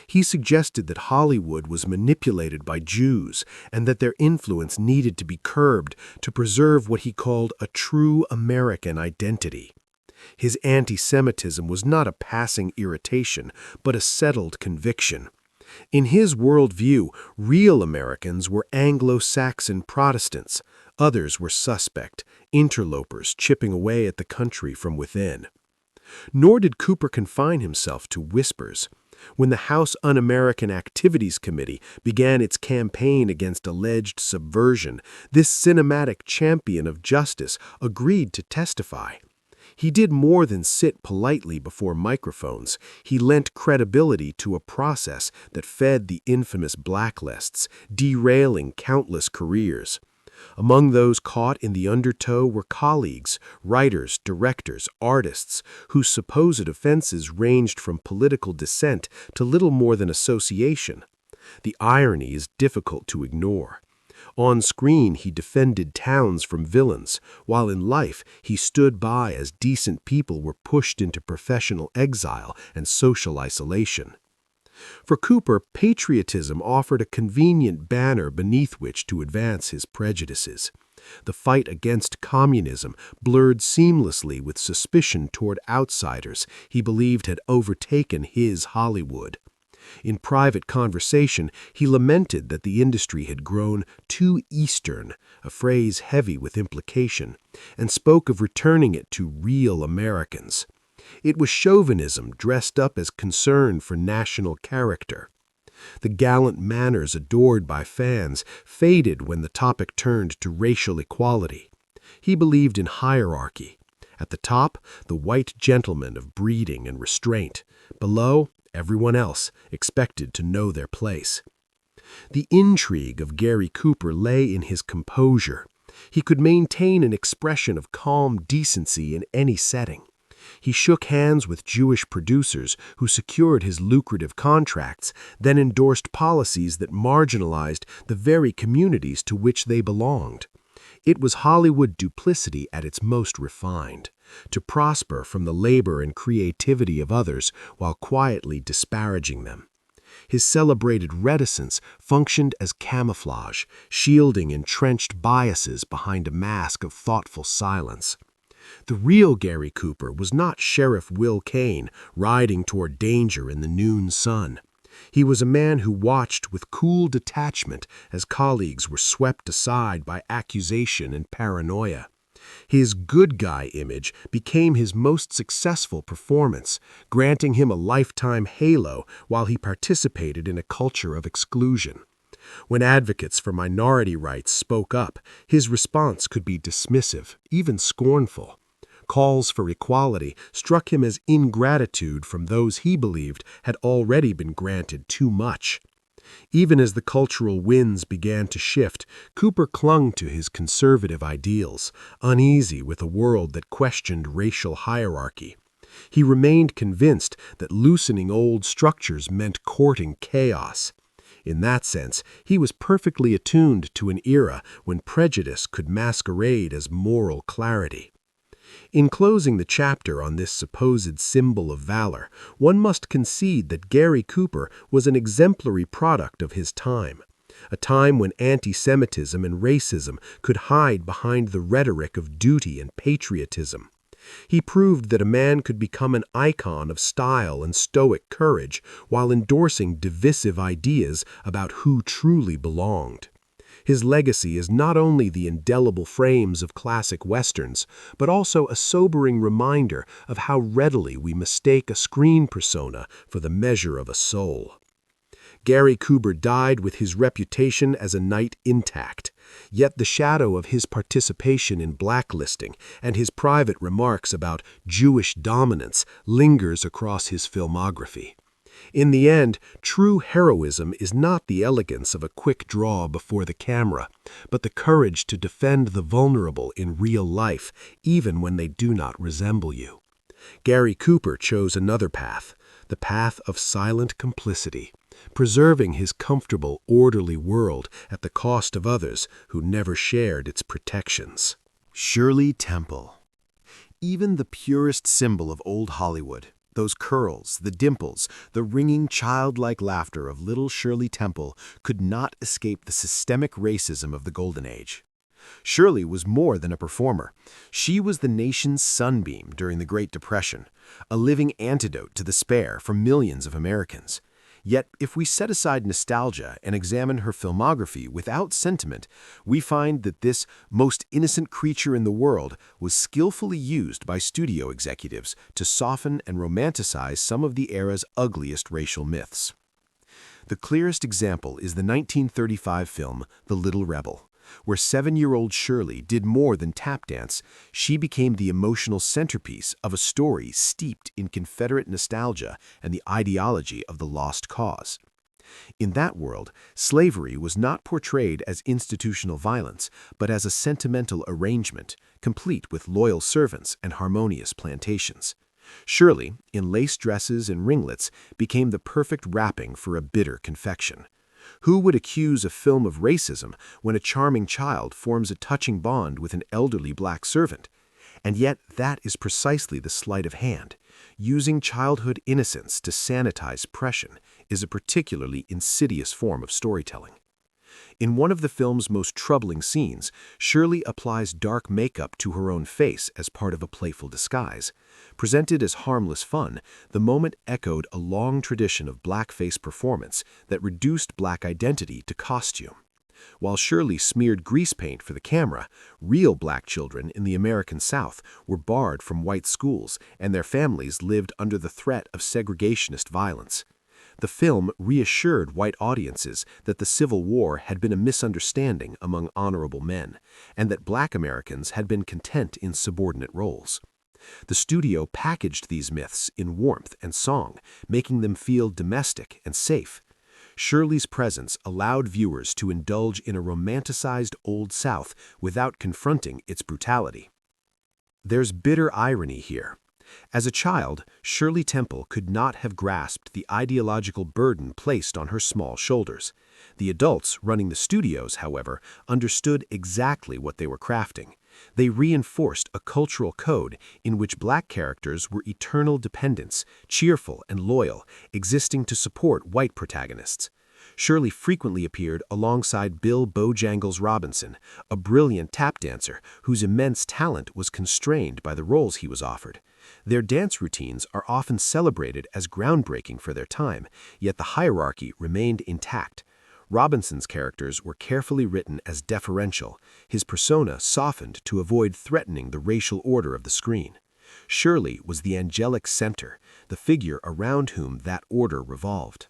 He suggested that Hollywood was manipulated by Jews and that their influence needed to be curbed to preserve what he called a true American identity. His anti-Semitism was not a passing irritation, but a settled conviction. In his worldview, real Americans were Anglo-Saxon Protestants. Others were suspect, interlopers chipping away at the country from within. Nor did Cooper confine himself to whispers. When the House Un-American Activities Committee began its campaign against alleged subversion, this cinematic champion of justice agreed to testify. He did more than sit politely before microphones. He lent credibility to a process that fed the infamous blacklists, derailing countless careers. Among those caught in the undertow were colleagues, writers, directors, artists, whose supposed offenses ranged from political dissent to little more than association. The irony is difficult to ignore. On screen, he defended towns from villains, while in life he stood by as decent people were pushed into professional exile and social isolation. For Cooper, patriotism offered a convenient banner beneath which to advance his prejudices. The fight against communism blurred seamlessly with suspicion toward outsiders he believed had overtaken his Hollywood. In private conversation, he lamented that the industry had grown too Eastern, a phrase heavy with implication, and spoke of returning it to real Americans. It was chauvinism dressed up as concern for national character. The gallant manners adored by fans faded when the topic turned to racial equality. He believed in hierarchy. At the top, the white gentleman of breeding and restraint. Below, everyone else expected to know their place. The intrigue of Gary Cooper lay in his composure. He could maintain an expression of calm decency in any setting. He shook hands with Jewish producers who secured his lucrative contracts, then endorsed policies that marginalized the very communities to which they belonged. It was Hollywood duplicity at its most refined, to prosper from the labor and creativity of others while quietly disparaging them. His celebrated reticence functioned as camouflage, shielding entrenched biases behind a mask of thoughtful silence. The real Gary Cooper was not Sheriff Will Kane riding toward danger in the noon sun. He was a man who watched with cool detachment as colleagues were swept aside by accusation and paranoia. His good guy image became his most successful performance, granting him a lifetime halo while he participated in a culture of exclusion. When advocates for minority rights spoke up, his response could be dismissive, even scornful. Calls for equality struck him as ingratitude from those he believed had already been granted too much. Even as the cultural winds began to shift, Cooper clung to his conservative ideals, uneasy with a world that questioned racial hierarchy. He remained convinced that loosening old structures meant courting chaos. In that sense, he was perfectly attuned to an era when prejudice could masquerade as moral clarity. In closing the chapter on this supposed symbol of valor, one must concede that Gary Cooper was an exemplary product of his time, a time when anti-Semitism and racism could hide behind the rhetoric of duty and patriotism. He proved that a man could become an icon of style and stoic courage while endorsing divisive ideas about who truly belonged. His legacy is not only the indelible frames of classic westerns, but also a sobering reminder of how readily we mistake a screen persona for the measure of a soul. Gary Cooper died with his reputation as a knight intact, yet the shadow of his participation in blacklisting and his private remarks about Jewish dominance lingers across his filmography. In the end, true heroism is not the elegance of a quick draw before the camera, but the courage to defend the vulnerable in real life, even when they do not resemble you. Gary Cooper chose another path, the path of silent complicity, preserving his comfortable, orderly world at the cost of others who never shared its protections. Shirley Temple. Even the purest symbol of old Hollywood, those curls, the dimples, the ringing childlike laughter of little Shirley Temple could not escape the systemic racism of the Golden Age. Shirley was more than a performer. She was the nation's sunbeam during the Great Depression, a living antidote to despair for millions of Americans. Yet, if we set aside nostalgia and examine her filmography without sentiment, we find that this most innocent creature in the world was skillfully used by studio executives to soften and romanticize some of the era's ugliest racial myths. The clearest example is the 1935 film The Little Rebel, where 7-year-old Shirley did more than tap dance. She became the emotional centerpiece of a story steeped in Confederate nostalgia and the ideology of the lost cause. In that world, slavery was not portrayed as institutional violence, but as a sentimental arrangement, complete with loyal servants and harmonious plantations. Shirley, in lace dresses and ringlets, became the perfect wrapping for a bitter confection. Who would accuse a film of racism when a charming child forms a touching bond with an elderly black servant? And yet that is precisely the sleight of hand. Using childhood innocence to sanitize oppression is a particularly insidious form of storytelling. In one of the film's most troubling scenes, Shirley applies dark makeup to her own face as part of a playful disguise. Presented as harmless fun, the moment echoed a long tradition of blackface performance that reduced black identity to costume. While Shirley smeared grease paint for the camera, real black children in the American South were barred from white schools, and their families lived under the threat of segregationist violence. The film reassured white audiences that the Civil War had been a misunderstanding among honorable men, and that black Americans had been content in subordinate roles. The studio packaged these myths in warmth and song, making them feel domestic and safe. Shirley's presence allowed viewers to indulge in a romanticized Old South without confronting its brutality. There's bitter irony here. As a child, Shirley Temple could not have grasped the ideological burden placed on her small shoulders. The adults running the studios, however, understood exactly what they were crafting. They reinforced a cultural code in which black characters were eternal dependents, cheerful and loyal, existing to support white protagonists. Shirley frequently appeared alongside Bill Bojangles Robinson, a brilliant tap dancer whose immense talent was constrained by the roles he was offered. Their dance routines are often celebrated as groundbreaking for their time, yet the hierarchy remained intact. Robinson's characters were carefully written as deferential, his persona softened to avoid threatening the racial order of the screen. Shirley was the angelic center, the figure around whom that order revolved.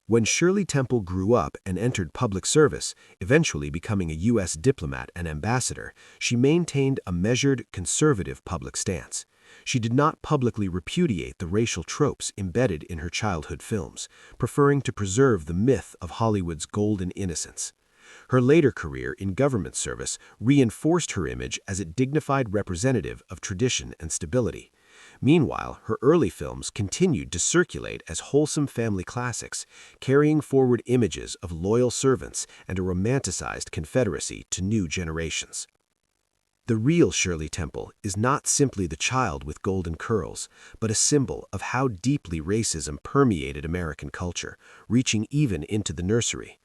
When Shirley Temple grew up and entered public service, eventually becoming a U.S. diplomat and ambassador, she maintained a measured, conservative public stance. She did not publicly repudiate the racial tropes embedded in her childhood films, preferring to preserve the myth of Hollywood's golden innocence. Her later career in government service reinforced her image as a dignified representative of tradition and stability. Meanwhile, her early films continued to circulate as wholesome family classics, carrying forward images of loyal servants and a romanticized Confederacy to new generations. The real Shirley Temple is not simply the child with golden curls, but a symbol of how deeply racism permeated American culture, reaching even into the nursery.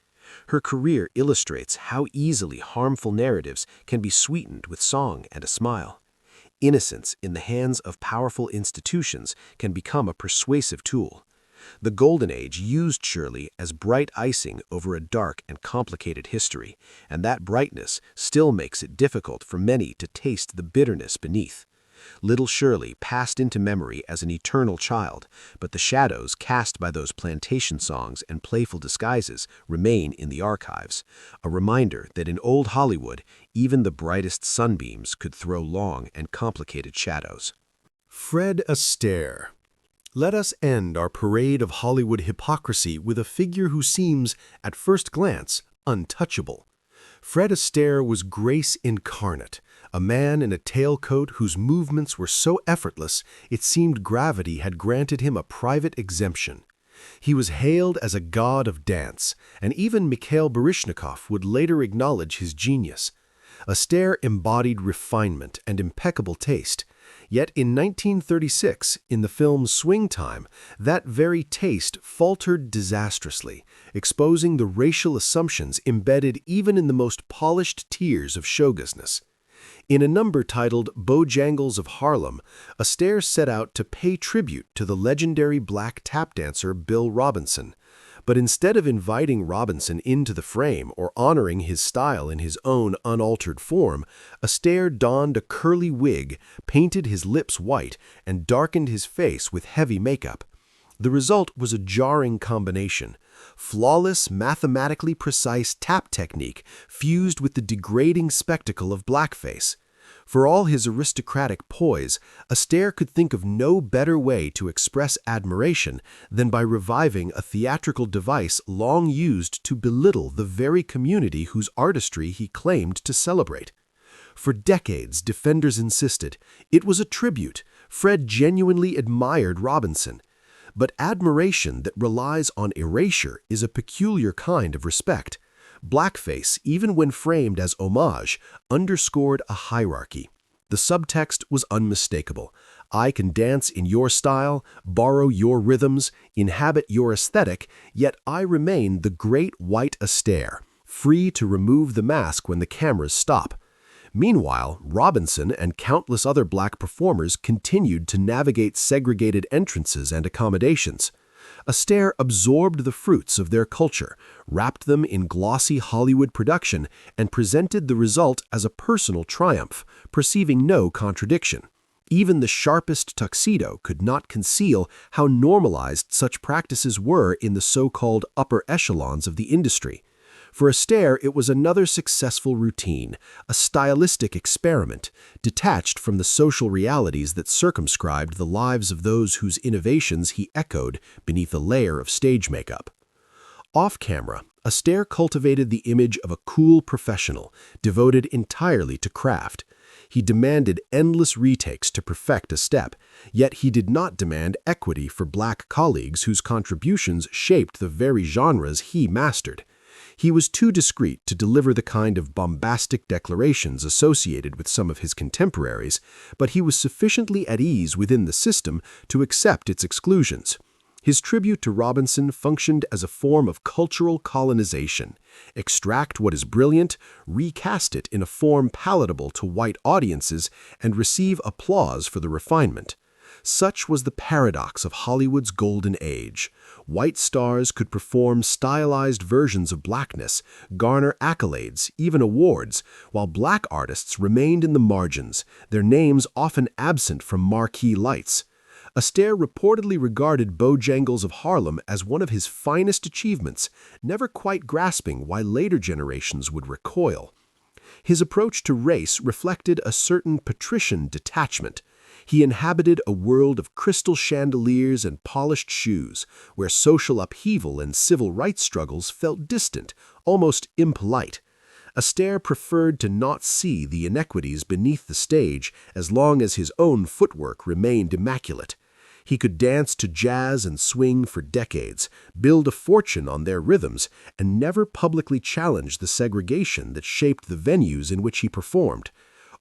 Her career illustrates how easily harmful narratives can be sweetened with song and a smile. Innocence in the hands of powerful institutions can become a persuasive tool. The Golden Age used Shirley as bright icing over a dark and complicated history, and that brightness still makes it difficult for many to taste the bitterness beneath. Little Shirley passed into memory as an eternal child, but the shadows cast by those plantation songs and playful disguises remain in the archives, a reminder that in old Hollywood, even the brightest sunbeams could throw long and complicated shadows. Fred Astaire. Let us end our parade of Hollywood hypocrisy with a figure who seems, at first glance, untouchable. Fred Astaire was grace incarnate, a man in a tailcoat whose movements were so effortless it seemed gravity had granted him a private exemption. He was hailed as a god of dance, and even Mikhail Baryshnikov would later acknowledge his genius. Astaire embodied refinement and impeccable taste. Yet in 1936, in the film Swing Time, that very taste faltered disastrously, exposing the racial assumptions embedded even in the most polished tiers of showbusiness. In a number titled Bojangles of Harlem, Astaire set out to pay tribute to the legendary black tap dancer Bill Robinson. But instead of inviting Robinson into the frame or honoring his style in his own unaltered form, Astaire donned a curly wig, painted his lips white, and darkened his face with heavy makeup. The result was a jarring combination: flawless, mathematically precise tap technique fused with the degrading spectacle of blackface. For all his aristocratic poise, Astaire could think of no better way to express admiration than by reviving a theatrical device long used to belittle the very community whose artistry he claimed to celebrate. For decades, defenders insisted it was a tribute. Fred genuinely admired Robinson. But admiration that relies on erasure is a peculiar kind of respect. Blackface, even when framed as homage, underscored a hierarchy. The subtext was unmistakable. I can dance in your style, borrow your rhythms, inhabit your aesthetic, yet I remain the great white Astaire, free to remove the mask when the cameras stop. Meanwhile, Robinson and countless other black performers continued to navigate segregated entrances and accommodations. Astaire absorbed the fruits of their culture, wrapped them in glossy Hollywood production, and presented the result as a personal triumph, perceiving no contradiction. Even the sharpest tuxedo could not conceal how normalized such practices were in the so-called upper echelons of the industry. For Astaire, it was another successful routine, a stylistic experiment, detached from the social realities that circumscribed the lives of those whose innovations he echoed beneath a layer of stage makeup. Off-camera, Astaire cultivated the image of a cool professional, devoted entirely to craft. He demanded endless retakes to perfect a step, yet he did not demand equity for black colleagues whose contributions shaped the very genres he mastered. He was too discreet to deliver the kind of bombastic declarations associated with some of his contemporaries, but he was sufficiently at ease within the system to accept its exclusions. His tribute to Robinson functioned as a form of cultural colonization. Extract what is brilliant, recast it in a form palatable to white audiences, and receive applause for the refinement. Such was the paradox of Hollywood's golden age. White stars could perform stylized versions of blackness, garner accolades, even awards, while black artists remained in the margins, their names often absent from marquee lights. Astaire reportedly regarded Bojangles of Harlem as one of his finest achievements, never quite grasping why later generations would recoil. His approach to race reflected a certain patrician detachment. He inhabited a world of crystal chandeliers and polished shoes, where social upheaval and civil rights struggles felt distant, almost impolite. Astaire preferred to not see the inequities beneath the stage as long as his own footwork remained immaculate. He could dance to jazz and swing for decades, build a fortune on their rhythms, and never publicly challenge the segregation that shaped the venues in which he performed.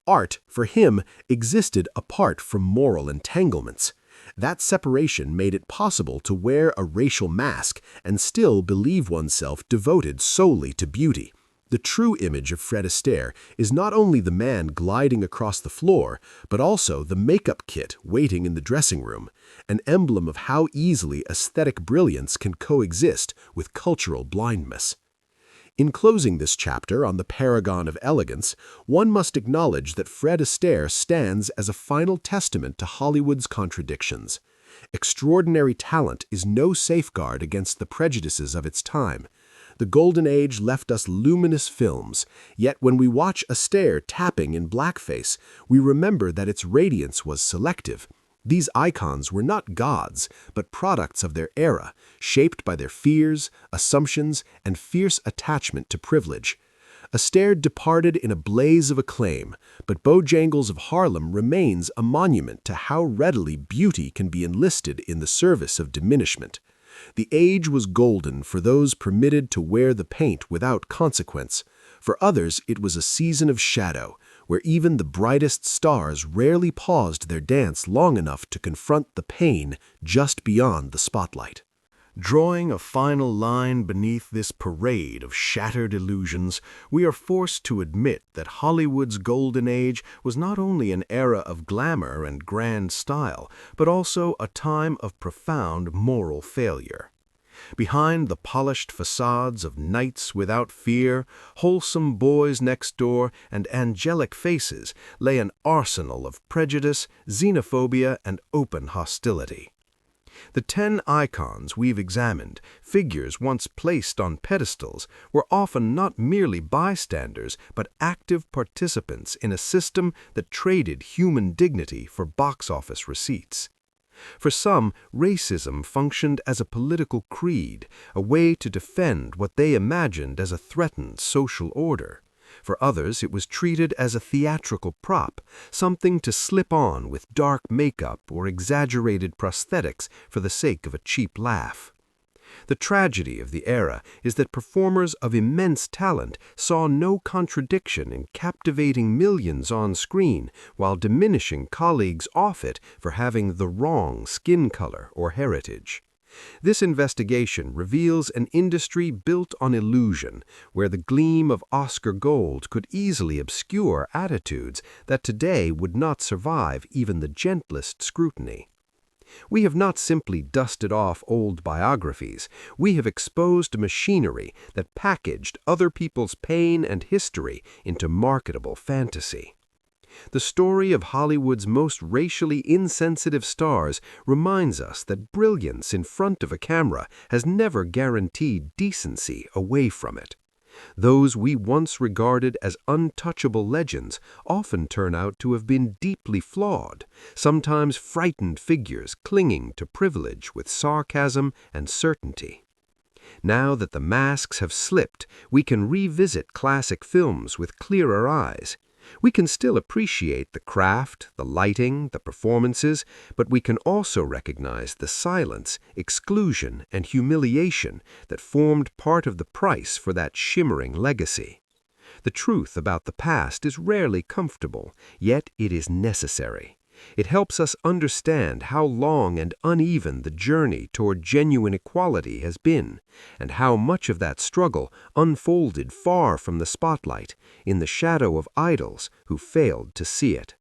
Art, for him, existed apart from moral entanglements. That separation made it possible to wear a racial mask and still believe oneself devoted solely to beauty. The true image of Fred Astaire is not only the man gliding across the floor, but also the makeup kit waiting in the dressing room, an emblem of how easily aesthetic brilliance can coexist with cultural blindness. In closing this chapter on the paragon of elegance, one must acknowledge that Fred Astaire stands as a final testament to Hollywood's contradictions. Extraordinary talent is no safeguard against the prejudices of its time. The Golden Age left us luminous films, yet when we watch Astaire tapping in blackface, we remember that its radiance was selective. These icons were not gods, but products of their era, shaped by their fears, assumptions, and fierce attachment to privilege. Astaire departed in a blaze of acclaim, but Bojangles of Harlem remains a monument to how readily beauty can be enlisted in the service of diminishment. The age was golden for those permitted to wear the paint without consequence. For others, it was a season of shadow, where even the brightest stars rarely paused their dance long enough to confront the pain just beyond the spotlight. Drawing a final line beneath this parade of shattered illusions, we are forced to admit that Hollywood's golden age was not only an era of glamour and grand style, but also a time of profound moral failure. Behind the polished facades of Nights Without Fear, Wholesome Boys Next Door, and Angelic Faces lay an arsenal of prejudice, xenophobia, and open hostility. The 10 icons we've examined, figures once placed on pedestals, were often not merely bystanders but active participants in a system that traded human dignity for box office receipts. For some, racism functioned as a political creed, a way to defend what they imagined as a threatened social order. For others, it was treated as a theatrical prop, something to slip on with dark makeup or exaggerated prosthetics for the sake of a cheap laugh. The tragedy of the era is that performers of immense talent saw no contradiction in captivating millions on screen while diminishing colleagues off it for having the wrong skin color or heritage. This investigation reveals an industry built on illusion, where the gleam of Oscar gold could easily obscure attitudes that today would not survive even the gentlest scrutiny. We have not simply dusted off old biographies, we have exposed a machinery that packaged other people's pain and history into marketable fantasy. The story of Hollywood's most racially insensitive stars reminds us that brilliance in front of a camera has never guaranteed decency away from it. Those we once regarded as untouchable legends often turn out to have been deeply flawed, sometimes frightened figures clinging to privilege with sarcasm and certainty. Now that the masks have slipped, we can revisit classic films with clearer eyes. We can still appreciate the craft, the lighting, the performances, but we can also recognize the silence, exclusion, and humiliation that formed part of the price for that shimmering legacy. The truth about the past is rarely comfortable, yet it is necessary. It helps us understand how long and uneven the journey toward genuine equality has been, and how much of that struggle unfolded far from the spotlight, in the shadow of idols who failed to see it.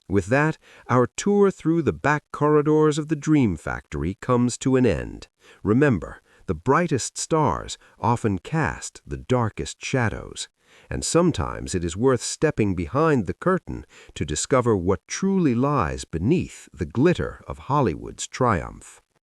With that, our tour through the back corridors of the Dream Factory comes to an end. Remember, the brightest stars often cast the darkest shadows. And sometimes it is worth stepping behind the curtain to discover what truly lies beneath the glitter of Hollywood's triumph.